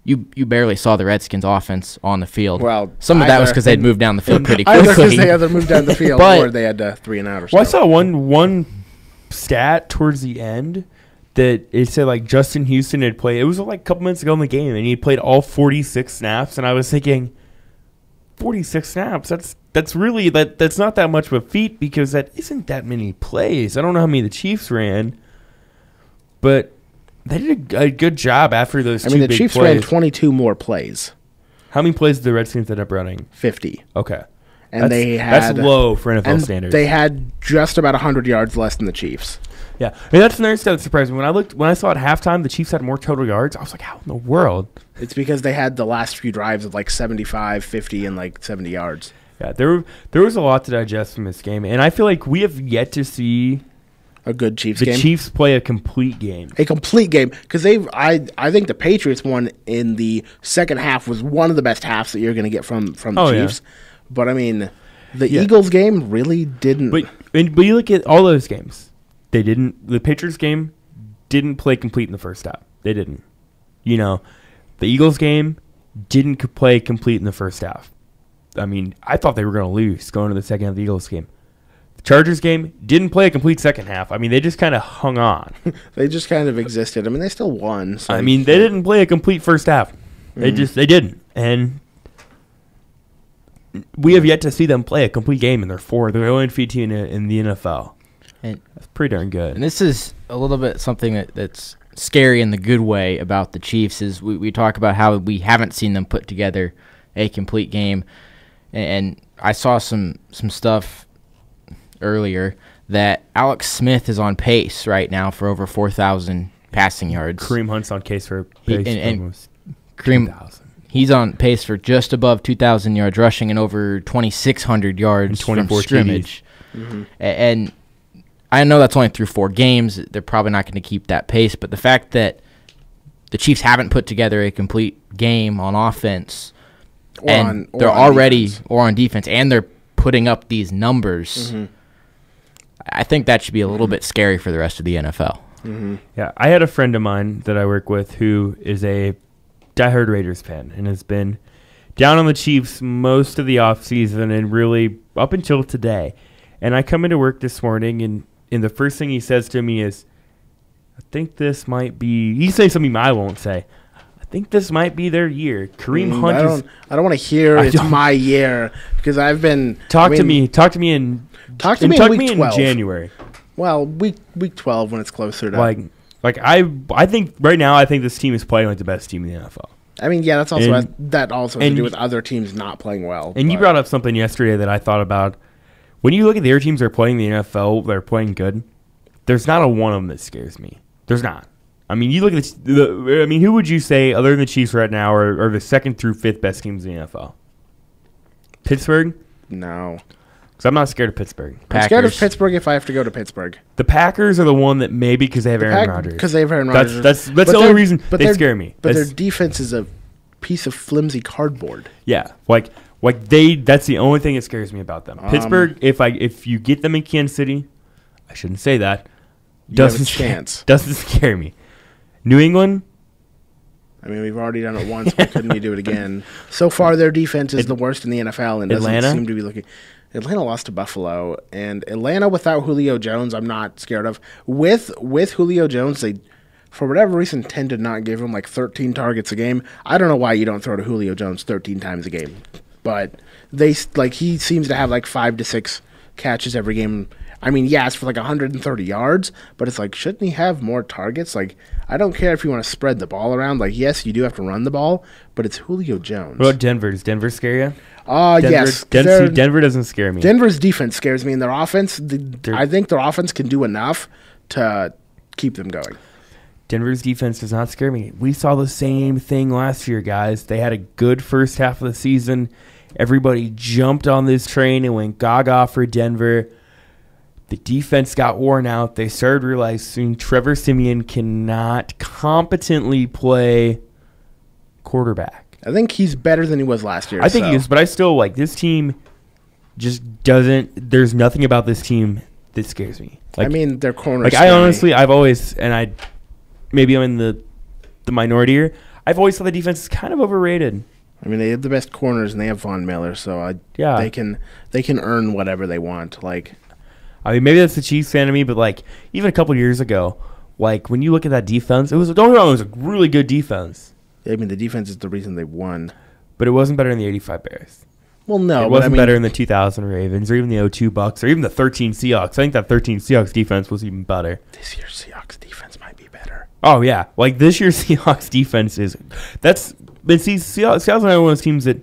you barely saw the Redskins offense on the field. Well, some of that was because they'd moved down the field pretty quickly. Either because they either moved down the field or they had 3 and out or so. Well, I saw one stat towards the end that it said like Justin Houston had played. It was like a couple minutes ago in the game, and he played all 46 snaps. And I was thinking, 46 snaps. That's really that's not that much of a feat because that isn't that many plays. I don't know how many the Chiefs ran. But they did a good job after those two big plays. The Chiefs ran 22 more plays. How many plays did the Redskins end up running? 50. Okay. And that's low for NFL standards. They had just about 100 yards less than the Chiefs. Yeah. I mean, that's another stat that surprised me. When I saw at halftime the Chiefs had more total yards, I was like, how in the world? It's because they had the last few drives of like 75, 50, and like 70 yards. Yeah, there was a lot to digest from this game. And I feel like we have yet to see a good Chiefs game. The Chiefs play a complete game. A complete game. Because I think the Patriots one in the second half was one of the best halves that you're going to get from the Chiefs. Yeah. But, I mean, the Eagles game really didn't. But you look at all those games. The Patriots game didn't play complete in the first half. They didn't. The Eagles game didn't play complete in the first half. I mean, I thought they were going to lose going to the second half of the Eagles game. The Chargers game didn't play a complete second half. I mean, they just kind of hung on. They just kind of existed. I mean, they still won. So I mean, they didn't play a complete first half. They didn't. And we have yet to see them play a complete game in their 4. They're the only defeat team in the NFL. And that's pretty darn good. And this is a little bit something that's scary in the good way about the Chiefs is we talk about how we haven't seen them put together a complete game. And I saw some stuff earlier that Alex Smith is on pace right now for over 4,000 passing yards. Kareem Hunt's on pace for almost Kareem 2,000. He's on pace for just above 2,000 yards rushing and over 2,600 yards from scrimmage. Mm-hmm. And I know that's only through 4 games. They're probably not going to keep that pace. But the fact that the Chiefs haven't put together a complete game on offense or on defense, and they're putting up these numbers, mm-hmm. I think that should be a little bit scary for the rest of the NFL. Mm-hmm. Yeah, I had a friend of mine that I work with who is a diehard Raiders fan and has been down on the Chiefs most of the offseason and really up until today. And I come into work this morning, and the first thing he says to me is, I think this might be – he says something I won't say. I think this might be their year. Kareem Hunt I don't want to hear it's my year because I've been – Talk to me in January. Well, week 12 when it's closer to I think right now this team is playing like the best team in the NFL. I mean, yeah, that also has to do with other teams not playing well. And you brought up something yesterday that I thought about. When you look at the other teams that are playing in the NFL, they're playing good. There's not a one of them that scares me. There's not. I mean, you look at who would you say other than the Chiefs right now are the 2nd through 5th best teams in the NFL? Pittsburgh? No. Because I'm not scared of Pittsburgh. I'm scared of Pittsburgh if I have to go to Pittsburgh. The Packers are the one that maybe because they have Aaron Rodgers. Because they have Aaron Rodgers. That's the only reason they scare me. But their defense is a piece of flimsy cardboard. Yeah, like that's the only thing that scares me about them. Pittsburgh, if you get them in Kansas City, I shouldn't say that. Doesn't scare me. New England. I mean, we've already done it once. Why couldn't you do it again? So far, their defense is the worst in the NFL and doesn't seem to be looking. Atlanta lost to Buffalo, and Atlanta without Julio Jones, I'm not scared of. With Julio Jones, they, for whatever reason, tend to not give him like 13 targets a game. I don't know why you don't throw to Julio Jones 13 times a game, but he seems to have like 5 to 6 catches every game. I mean, yeah, it's for like 130 yards, but it's like, shouldn't he have more targets? Like, I don't care if you want to spread the ball around. Like, yes, you do have to run the ball, but it's Julio Jones. What about Denver? Does Denver scare you? Yes. Denver doesn't scare me. Denver's defense scares me, and their offense, I think their offense can do enough to keep them going. Denver's defense does not scare me. We saw the same thing last year, guys. They had a good first half of the season. Everybody jumped on this train and went gaga for Denver. The defense got worn out. They started realizing Trevor Siemian cannot competently play quarterback. I think he's better than he was last year. I think he is, but I still like this team. Just doesn't. There's nothing about this team that scares me. Like, I mean, their corners. Like I honestly, I've always, and maybe I'm in the minority here. I've always thought the defense is kind of overrated. I mean, they have the best corners, and they have Von Miller, so they can earn whatever they want. Like, I mean, maybe that's the Chiefs fan of me, but like even a couple years ago, like when you look at that defense, it was a really good defense. I mean, the defense is the reason they won. But it wasn't better than the 85 Bears. Well, no. It wasn't better than the 2000 Ravens or even the 02 Bucks or even the 13 Seahawks. I think that 13 Seahawks defense was even better. This year's Seahawks defense might be better. Oh, yeah. Like, this year's Seahawks defense is – but see, Seahawks are one of those teams that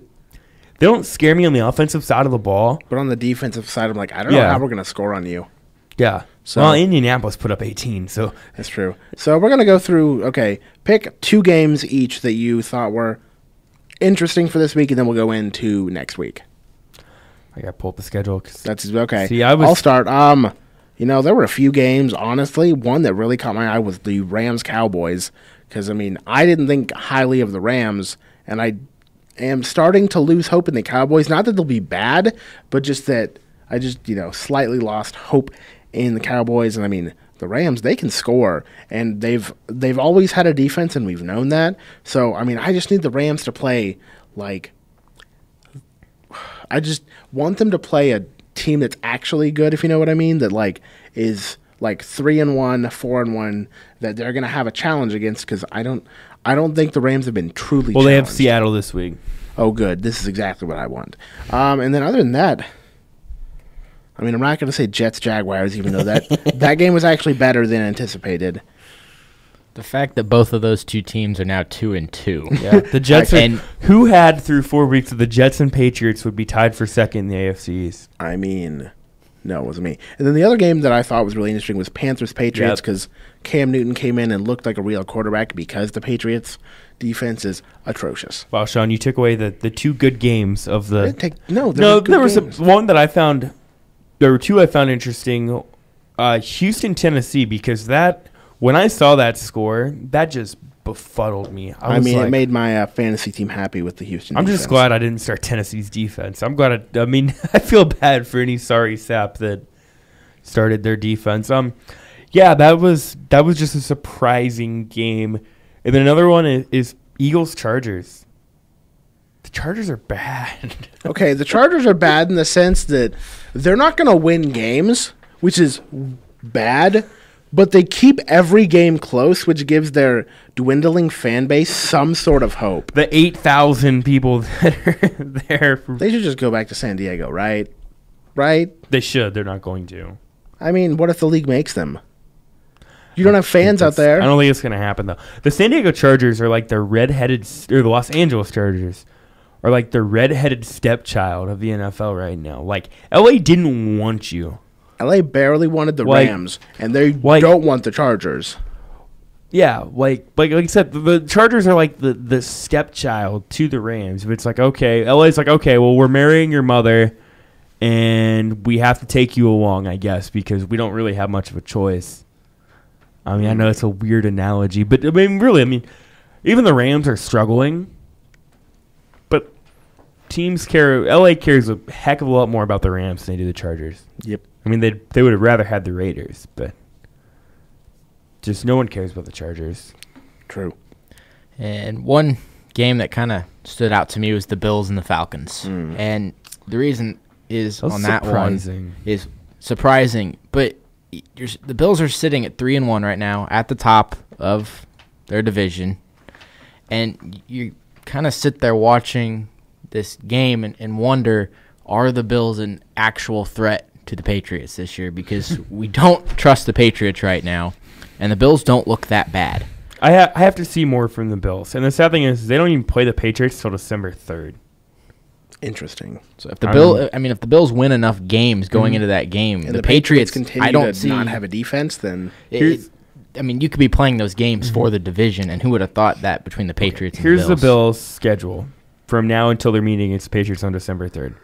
they don't scare me on the offensive side of the ball. But on the defensive side, I'm like, I don't know how we're going to score on you. Yeah. So, well, Indianapolis put up 18, so. That's true. So we're going to go through, pick 2 games each that you thought were interesting for this week, and then we'll go into next week. I got to pull up the schedule. That's okay. See, I'll start. There were a few games, honestly. One that really caught my eye was the Rams-Cowboys, because, I mean, I didn't think highly of the Rams, and I am starting to lose hope in the Cowboys. Not that they'll be bad, but just that I just, slightly lost hope in the Cowboys. And I mean, the Rams, they can score, and they've always had a defense, and we've known that. So I mean, I just need the Rams to play like, I just want them to play a team that's actually good, if you know what I mean, that like is like 3-1, 4-1, that they're gonna have a challenge against, because I don't think the Rams have been truly challenged. They have Seattle this week. Oh, good. This is exactly what I want. And then other than that, I mean, I'm not going to say Jets-Jaguars, even though that game was actually better than anticipated. The fact that both of those two teams are now 2-2. Yeah, the Jets who had through 4 weeks of the Jets and Patriots would be tied for second in the AFC East. I mean, no, it wasn't me. And then the other game that I thought was really interesting was Panthers-Patriots, because Cam Newton came in and looked like a real quarterback because the Patriots' defense is atrocious. Wow, Sean, you took away the 2 good games of the. There was one that I found. There were 2 I found interesting. Houston, Tennessee, because when I saw that score, that just befuddled me. It made my fantasy team happy with the Houston defense. I'm just glad I didn't start Tennessee's defense. I'm glad. I feel bad for any sorry sap that started their defense. Yeah, that was just a surprising game. And then another one is Eagles-Chargers. The Chargers are bad. Okay, the Chargers are bad in the sense that they're not going to win games, which is bad, but they keep every game close, which gives their dwindling fan base some sort of hope. The 8,000 people that are there. They should just go back to San Diego, right? Right? They should. They're not going to. I mean, what if the league makes them? You don't have fans out there. I don't think it's going to happen, though. The San Diego Chargers are like the the Los Angeles Chargers are like the redheaded stepchild of the NFL right now. Like, LA didn't want you. LA barely wanted the Rams, and they don't want the Chargers. Yeah, like I said, the Chargers are like the stepchild to the Rams. But it's like, okay, LA's like, okay, well, we're marrying your mother, and we have to take you along, I guess, because we don't really have much of a choice. I mean, I know it's a weird analogy, but I mean, really, even the Rams are struggling, but teams care. LA cares a heck of a lot more about the Rams than they do the Chargers. Yep. I mean, they would have rather had the Raiders, but just no one cares about the Chargers. True. And one game that kind of stood out to me was the Bills and the Falcons. And the reason is on that one is surprising, but the Bills are sitting at 3-1 right now at the top of their division, and you kind of sit there watching this game and wonder, are the Bills an actual threat to the Patriots this year? Because we don't trust the Patriots right now, and the Bills don't look that bad. I have to see more from the Bills, and the sad thing is they don't even play the Patriots till December 3rd. Interesting. So if the if the Bills win enough games going into that game, and the Patriots continue to not have a defense, then you could be playing those games for the division, and who would have thought that between the Patriots and the Bills? Here's the Bills' schedule from now until their meeting against the Patriots on December 3rd.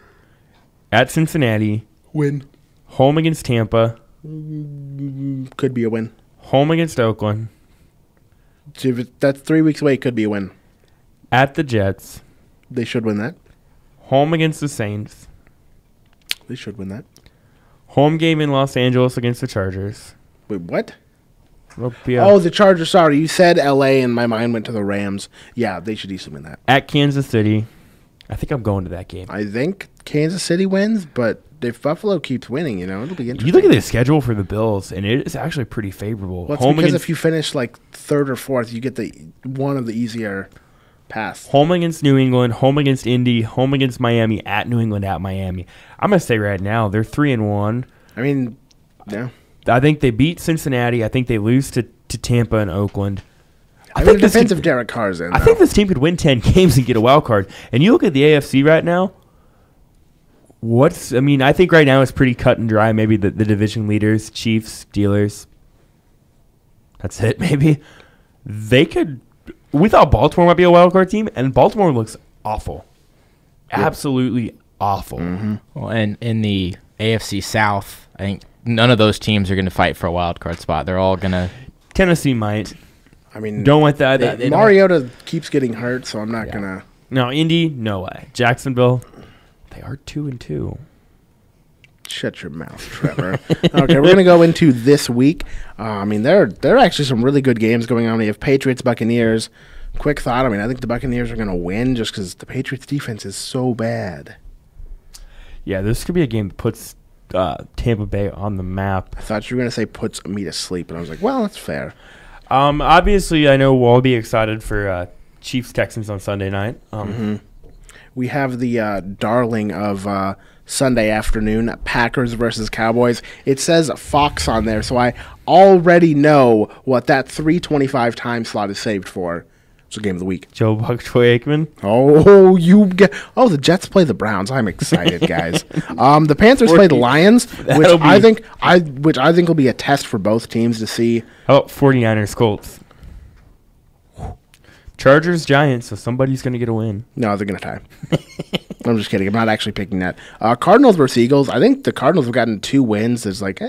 At Cincinnati. Win. Home against Tampa. Could be a win. Home against Oakland. So if that's 3 weeks away, could be a win. At the Jets. They should win that. Home against the Saints. They should win that. Home game in Los Angeles against the Chargers. Wait, what? Yeah. Oh, the Chargers. Sorry, you said L.A. and my mind went to the Rams. Yeah, they should easily win that. At Kansas City. I think I'm going to that game. I think Kansas City wins, but if Buffalo keeps winning, it'll be interesting. You look at the schedule for the Bills, and it is actually pretty favorable. Well, it's because if you finish like third or fourth, you get one of the easier paths. Home against New England, home against Indy, home against Miami, at New England, at Miami. I'm going to say right now, they're 3-1. I mean, yeah. I think they beat Cincinnati. I think they lose to Tampa and Oakland. I think it depends if Derek Carr's in. I think this team could win 10 games and get a wild card. And you look at the AFC right now, I think right now it's pretty cut and dry. Maybe the division leaders, Chiefs, Steelers. That's it, maybe. We thought Baltimore might be a wild card team, and Baltimore looks awful. Yep. Absolutely awful. Mm-hmm. Well, and in the AFC South, I think none of those teams are going to fight for a wild card spot. They're all going to. Tennessee might. I mean, don't want that. Mariota keeps getting hurt, so I'm not going to. No, Indy, no way. Jacksonville, they are 2-2. Shut your mouth, Trevor. Okay, we're going to go into this week. There are actually some really good games going on. We have Patriots, Buccaneers. Quick thought, I think the Buccaneers are going to win just because the Patriots' defense is so bad. Yeah, this could be a game that puts Tampa Bay on the map. I thought you were going to say puts me to sleep, and I was like, well, that's fair. Obviously, I know we'll all be excited for Chiefs-Texans on Sunday night. We have the darling of Sunday afternoon, Packers versus Cowboys. It says Fox on there, so I already know what that 3:25 time slot is saved for. It's a game of the week. Joe Buck, Troy Aikman. The Jets play the Browns. I'm excited, guys. The Panthers play the Lions, which I think will be a test for both teams to see. How about 49ers, Colts? Chargers, Giants, so somebody's going to get a win. No, they're going to tie. I'm just kidding. I'm not actually picking that. Cardinals versus Eagles. I think the Cardinals have gotten 2 wins. It's like,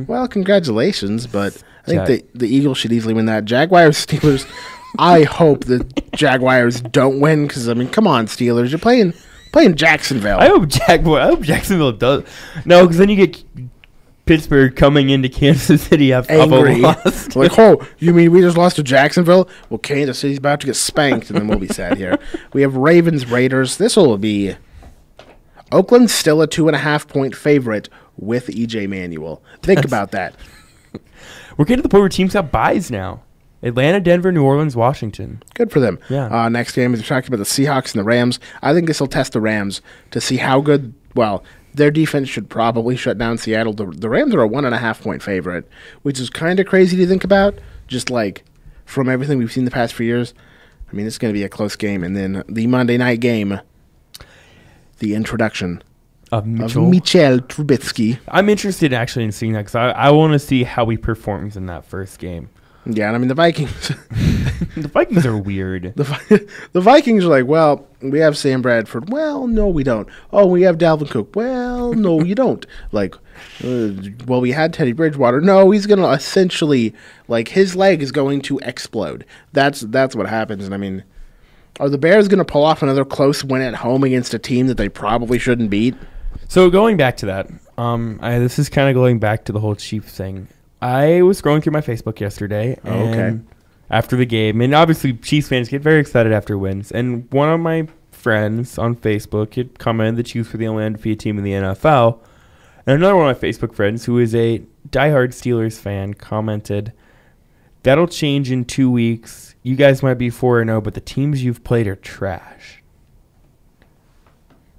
well, congratulations, but I think the Eagles should easily win that. Jaguars, Steelers. I hope the Jaguars don't win because, come on, Steelers. You're playing Jacksonville. I hope Jacksonville does. No, because then you get Pittsburgh coming into Kansas City after lost. Like, you mean we just lost to Jacksonville? Well, Kansas City's about to get spanked, and then we'll be sad here. We have Ravens, Raiders. This will be Oakland's still a 2.5-point favorite with E.J. Manuel. Think about that. We're getting to the point where teams have buys now. Atlanta, Denver, New Orleans, Washington. Good for them. Yeah. Next game is talking about the Seahawks and the Rams. I think this will test the Rams to see how good. Well, their defense should probably shut down Seattle. The Rams are a 1.5-point favorite, which is kind of crazy to think about. Just like from everything we've seen the past few years, it's going to be a close game. And then the Monday night game, the introduction of Mitchell Trubisky. I'm interested actually in seeing that because I want to see how he performs in that first game. Yeah, and I mean, the Vikings. The Vikings are weird. The Vikings are like, well, we have Sam Bradford. Well, no, we don't. Oh, we have Dalvin Cook. Well, no, you don't. Like, well, we had Teddy Bridgewater. No, he's going to essentially, like, his leg is going to explode. That's what happens. And I mean, are the Bears going to pull off another close win at home against a team that they probably shouldn't beat? So going back to that, this is kind of going back to the whole Chiefs thing. I was scrolling through my Facebook yesterday, and after the game, and obviously Chiefs fans get very excited after wins, and one of my friends on Facebook had commented the Chiefs were the only undefeated team in the NFL, and another one of my Facebook friends, who is a diehard Steelers fan, commented, "That'll change in 2 weeks. You guys might be 4-0, but the teams you've played are trash."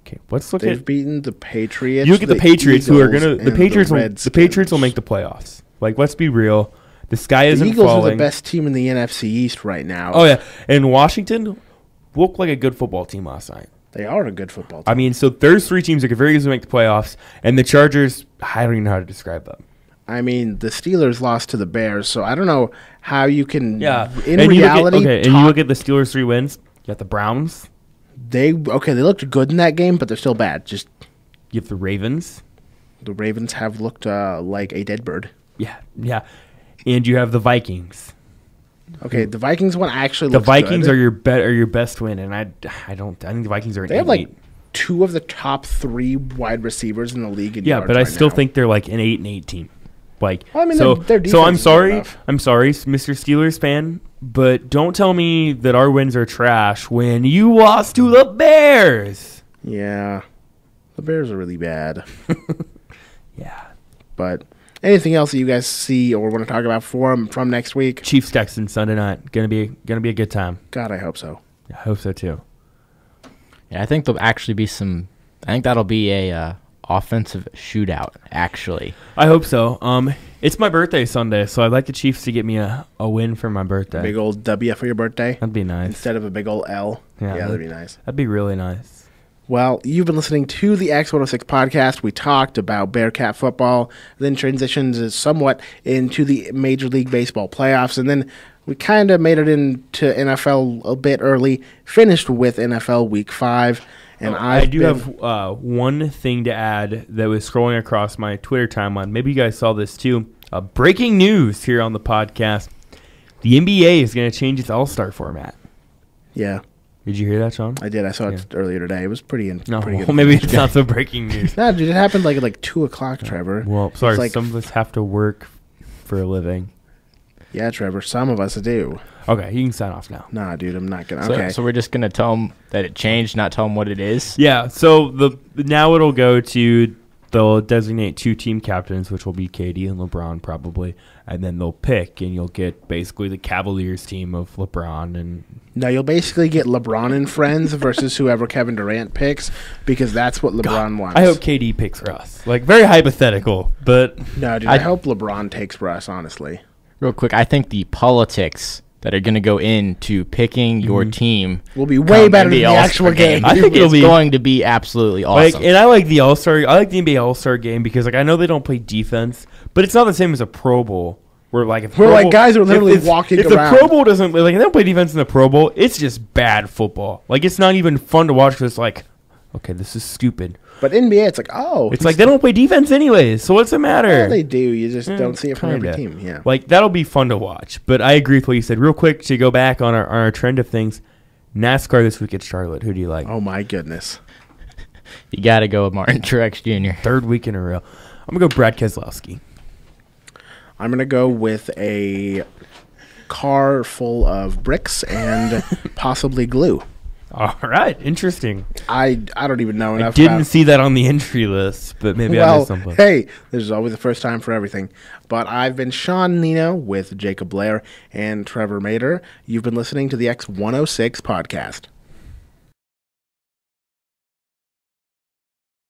Okay, let's look They've beaten the Patriots. You look at the Patriots, who are gonna the Patriots. The Patriots will make the Redskins. playoffs. Like, let's be real. The sky isn't The Eagles falling. are the best team in the NFC East right now. Oh, yeah. And Washington looked like a good football team last night. They are a good football team. I mean, so there's 3 teams that could very easily make the playoffs. And the Chargers, I don't even know how to describe them. I mean, the Steelers lost to the Bears, so I don't know how you can. Yeah. In and reality, and you look at the Steelers' 3 wins. You got the Browns. they looked good in that game, but they're still bad. Just You have the Ravens. the Ravens have looked like a dead bird. Yeah. And you have the Vikings. Okay, the Vikings one actually. The looks Vikings good. are your best win, and I think the Vikings are an They have 8-8. like 2 of the top 3 wide receivers in the league. In Yeah, yards but I right still now. think they're like an 8-8 team. Like, Well, I mean, so their so I'm defense is good sorry, enough. Mr. Steelers fan, but don't tell me that our wins are trash when you lost to the Bears. Yeah, the Bears are really bad. Yeah, But anything else that you guys see or want to talk about from next week? Chiefs Texans Sunday night gonna be a good time. God, I hope so. I hope so too. Yeah, I think there'll actually be some. I think that'll be a offensive shootout. Actually, I hope so. It's my birthday Sunday, so I'd like the Chiefs to get me a win for my birthday. Big old W for your birthday That'd be nice. instead of a big old L. Yeah, That'd be nice. That'd be really nice. Well, you've been listening to the X106 podcast. We talked about Bearcat football, then transitions somewhat into the Major League Baseball playoffs, and then we kind of made it into NFL a bit early, finished with NFL Week 5. And I do have one thing to add that was scrolling across my Twitter timeline. Maybe you guys saw this too. Breaking news here on the podcast. The NBA is going to change its All-Star format. Yeah, Did you hear that, Sean? I did. I saw it earlier today. It was pretty good. Well, maybe it's not so breaking news. No, dude, it happened like at 2 o'clock, Trevor. Well, sorry, It's like, some of us have to work for a living. yeah, Trevor, some of us do. Okay, you can sign off now. Nah, dude, I'm not going to. so, Okay. so we're just gonna tell them that it changed, not tell them what it is. Yeah, so now it'll go to they'll designate 2 team captains, which will be KD and LeBron probably, and then they'll pick, and you'll get basically the Cavaliers team of LeBron and. No, you'll basically get LeBron and friends versus whoever Kevin Durant picks because that's what LeBron wants. I hope KD picks Russ. Like, very hypothetical, but No, dude, I hope LeBron takes Russ, honestly. Real quick, I think the politics that are gonna go into picking your team Will be way come better in than the All-Star actual game. I think it'll it's be- going to be absolutely awesome. and I like the All-Star. I like the NBA All-Star game because, like, I know they don't play defense, but it's not the same as a Pro Bowl. Where, like, if Where, Pro like, Bowl- guys are literally if walking If around. the Pro Bowl doesn't, like, they don't play defense in the Pro Bowl, it's just bad football. Like, it's not even fun to watch because it's like, okay, this is stupid. But NBA, it's like, oh. It's like they don't play defense anyways, so what's the matter? Yeah, they do. You just don't see it from every Kinda. team. Yeah. Like, that'll be fun to watch. But I agree with what you said. Real quick, to go back on our trend of things, NASCAR this week at Charlotte. Who do you like? Oh, my goodness. You got to go with Martin Truex Jr. 3rd week in a row. I'm going to go Brad Keselowski. I'm going to go with a car full of bricks and possibly glue. All right. Interesting. I don't even know I enough didn't about see that on the entry list, but maybe I Well, missed something. hey, there's always a first time for everything. But I've been Sean Nino with Jacob Blair and Trevor Mader. You've been listening to the X106 podcast.